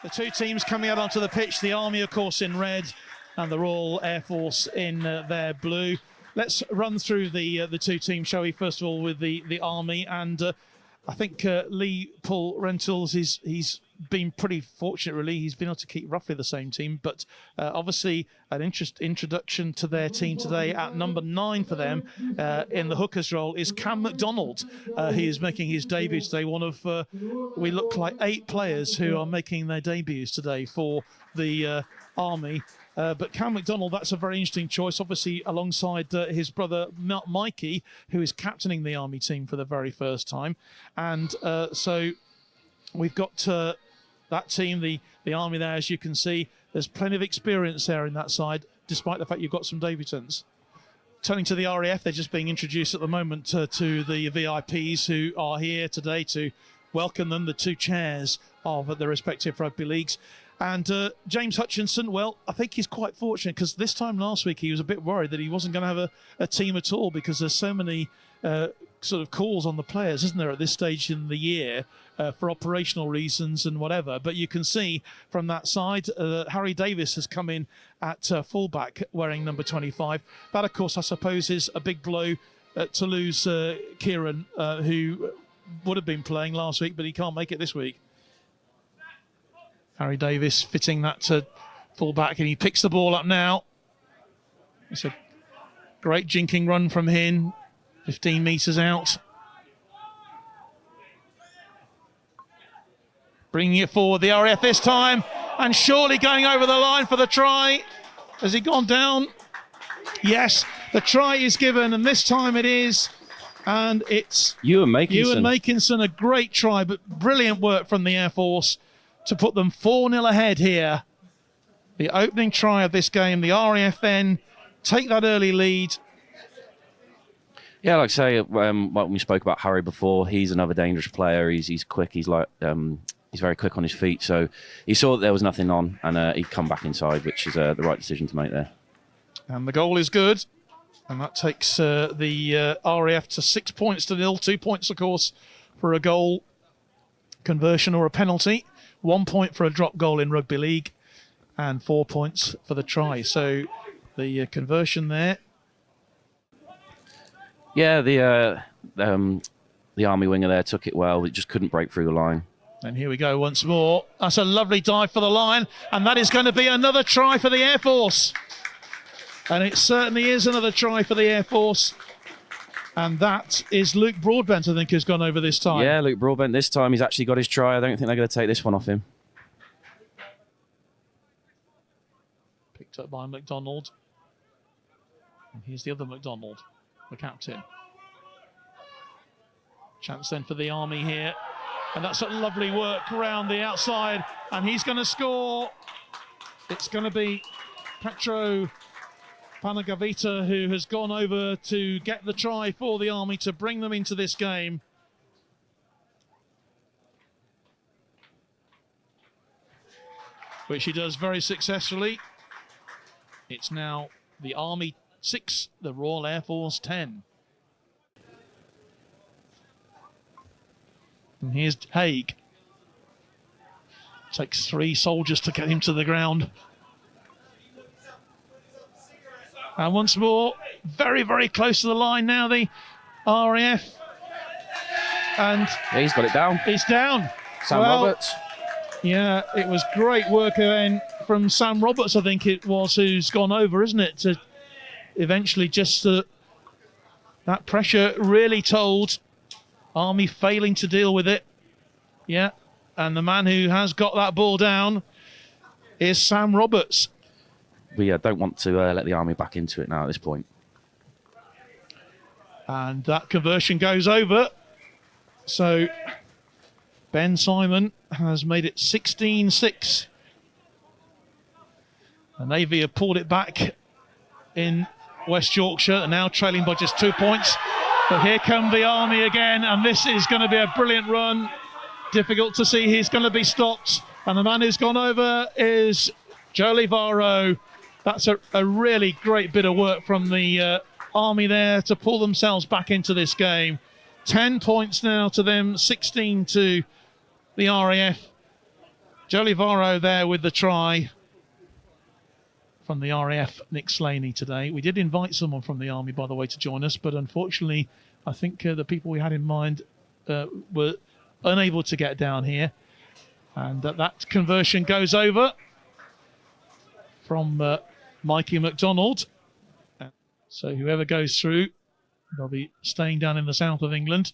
The two teams coming out onto the pitch, the Army, of course, in red, and the Royal Air Force in their blue. Let's run through the two teams, shall we? First of all, with the Army, and I think Lee Paul Rentals, he's been pretty fortunate, really. He's been able to keep roughly the same team, but obviously an introduction to their team today at number 9 for them in the hooker's role is Cam McDonald. He is making his debut today. One of, we look like 8 players who are making their debuts today for the Army. But Cam McDonald, that's a very interesting choice, obviously alongside his brother Mikey, who is captaining the Army team for the very first time. And so we've got that team, the Army there, as you can see. There's plenty of experience there in that side, despite the fact you've got some debutants. Turning to the RAF, they're just being introduced at the moment to the VIPs who are here today to welcome them, the 2 chairs of the respective rugby leagues. And James Hutchinson, well, I think he's quite fortunate, because this time last week he was a bit worried that he wasn't going to have a team at all, because there's so many sort of calls on the players, isn't there, at this stage in the year for operational reasons and whatever. But you can see from that side, Harry Davis has come in at fullback wearing number 25. That, of course, I suppose is a big blow to lose Kieran, who would have been playing last week, but he can't make it this week. Harry Davis fitting that to full-back, and he picks the ball up now. It's a great jinking run from him, 15 metres out. Bringing it forward, the RAF this time, and surely going over the line for the try. Has he gone down? Yes, the try is given, and this time it is. And it's Ewan Makinson, a great try, but brilliant work from the Air Force to put them 4-0 ahead here. The opening try of this game, the RAF then take that early lead. Yeah, like I say, when we spoke about Harry before, he's another dangerous player. He's quick. He's very quick on his feet. So he saw that there was nothing on, and he'd come back inside, which is the right decision to make there. And the goal is good, and that takes the RAF to 6 points to 0. 2 points, of course, for a goal conversion or a penalty. 1 point for a drop goal in rugby league, and 4 points for the try. So the conversion there. Yeah, the Army winger there took it well. It just couldn't break through the line. And here we go once more. That's a lovely dive for the line, and that is going to be another try for the Air Force. And it certainly is another try for the Air Force. And that is Luke Broadbent, I think, who's gone over this time. Yeah, Luke Broadbent this time. He's actually got his try. I don't think they're going to take this one off him. Picked up by McDonald. And here's the other McDonald, the captain. Chance then for the Army here. And that's a lovely work around the outside. And he's going to score. It's going to be Petro Panagavita, who has gone over to get the try for the Army to bring them into this game. Which he does very successfully. It's now the Army 6, the Royal Air Force 10. And here's Haig. Takes 3 soldiers to get him to the ground. And once more, very, very close to the line now, the RAF. And yeah, he's got it down. It's down. Sam Roberts. Yeah, it was great work then from Sam Roberts, I think it was, who's gone over, isn't it? To eventually just that pressure really told. Army failing to deal with it. Yeah, and the man who has got that ball down is Sam Roberts. We don't want to let the Army back into it now at this point. And that conversion goes over. So Ben Simon has made it 16-6. The Navy have pulled it back in West Yorkshire, and now trailing by just 2 points. But here come the Army again, and this is going to be a brilliant run. Difficult to see he's going to be stopped. And the man who's gone over is Jolie Varro. That's a really great bit of work from the Army there to pull themselves back into this game. 10 points now to them, 16 to the RAF. Jolie Varro there with the try from the RAF, Nick Slaney today. We did invite someone from the Army, by the way, to join us, but unfortunately, I think the people we had in mind were unable to get down here. And that conversion goes over from Mikey McDonald. So whoever goes through, they'll be staying down in the south of England.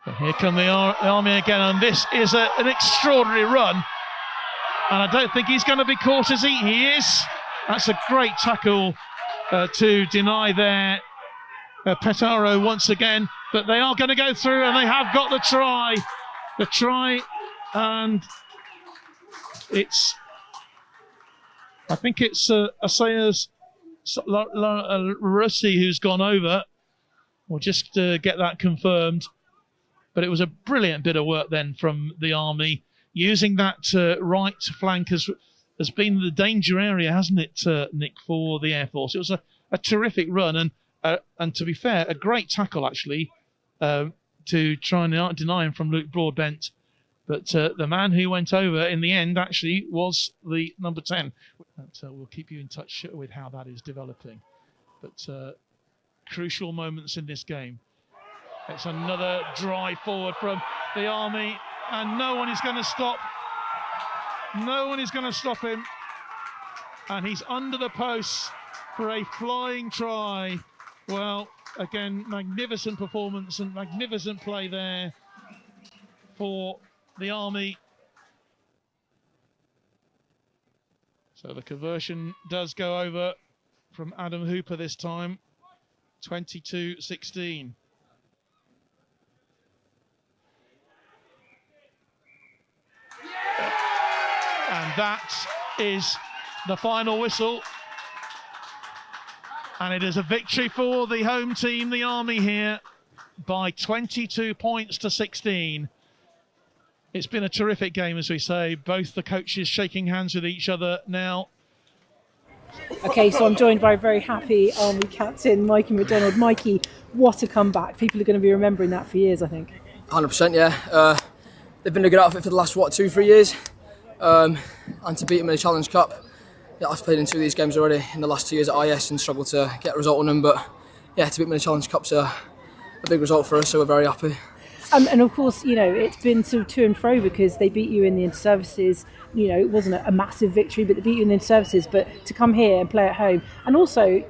But here come the Army again, and this is an extraordinary run. And I don't think he's going to be caught as he is. That's a great tackle to deny there. Petaro once again, but they are going to go through, and they have got the try. The try, and I think it's Asayas Rossi who's gone over. We'll just get that confirmed. But it was a brilliant bit of work then from the Army, using that right flank has been the danger area, hasn't it, Nick, for the Air Force? It was a terrific run, and to be fair, a great tackle actually to try and deny him from Luke Broadbent. But the man who went over in the end actually was the number 10. We'll keep you in touch with how that is developing. But crucial moments in this game. It's another drive forward from the Army, and no one is going to stop. No one is going to stop him. And he's under the posts for a flying try. Well, again, magnificent performance and magnificent play there for the Army. So the conversion does go over from Adam Hooper this time, 22-16. And that is the final whistle. And it is a victory for the home team, the Army, here by 22 points to 16. It's been a terrific game, as we say. Both the coaches shaking hands with each other now. Okay, so I'm joined by a very happy Army captain, Mikey McDonald. Mikey, what a comeback. People are going to be remembering that for years, I think. 100%, yeah. They've been a good outfit for the last, 2-3 years. And to beat them in the Challenge Cup, yeah, I've played in 2 of these games already in the last 2 years at IS and struggled to get a result on them. But yeah, to beat them in the Challenge Cup's a big result for us, so we're very happy. And of course, it's been sort of to and fro because they beat you in the inter-services. It wasn't a massive victory, but they beat you in the inter-services. But to come here and play at home, and also,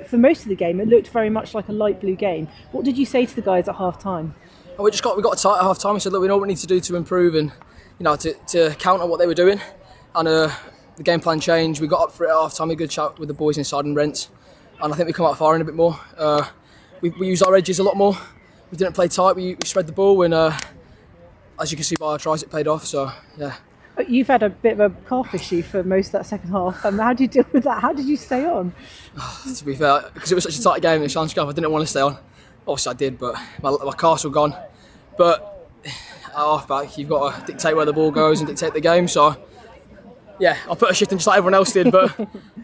for most of the game, it looked very much like a light blue game. What did you say to the guys at half time? We got tight at half time. We said, look, we know what we need to do to improve and to counter what they were doing. And the game plan changed. We got up for it at half time. We had a good chat with the boys inside and Rents, and I think we come out firing a bit more. We used our edges a lot more. We didn't play tight. We spread the ball, and as you can see by our tries, it paid off. So yeah. You've had a bit of a calf issue for most of that second half. How do you deal with that? How did you stay on? To be fair, because it was such a tight game in the Challenge Cup, I didn't want to stay on. Obviously I did, but my calves were gone. But at half-back, you've got to dictate where the ball goes and dictate the game. So yeah, I put a shift in just like everyone else did. But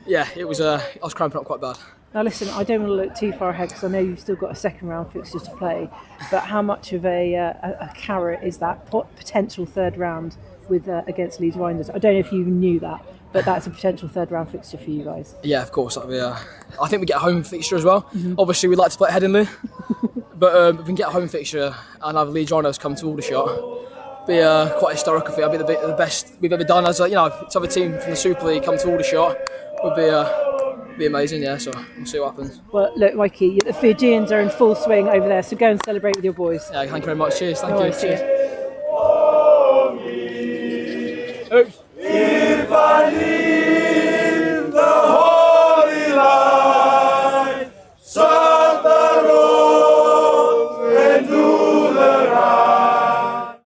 yeah, I was cramping up quite bad. Now listen, I don't want to look too far ahead because I know you've still got a second round fixture to play. But how much of a carrot is that potential third round with against Leeds Rhinos? I don't know if you knew that, but that's a potential third round fixture for you guys. Yeah, of course. That'll be, I think we get a home fixture as well. Mm-hmm. Obviously, we'd like to play at Headingley, but if we can get a home fixture and have Leeds Rhinos come to Aldershot, be quite historical for you. It'll be the best we've ever done. As to have a team from the Super League come to Aldershot would be amazing. Yeah, so we'll see what happens. Well, look, Mikey, the Fijians are in full swing over there, so go and celebrate with your boys. Yeah, thank you very much. Cheers. Thank you. Cheers.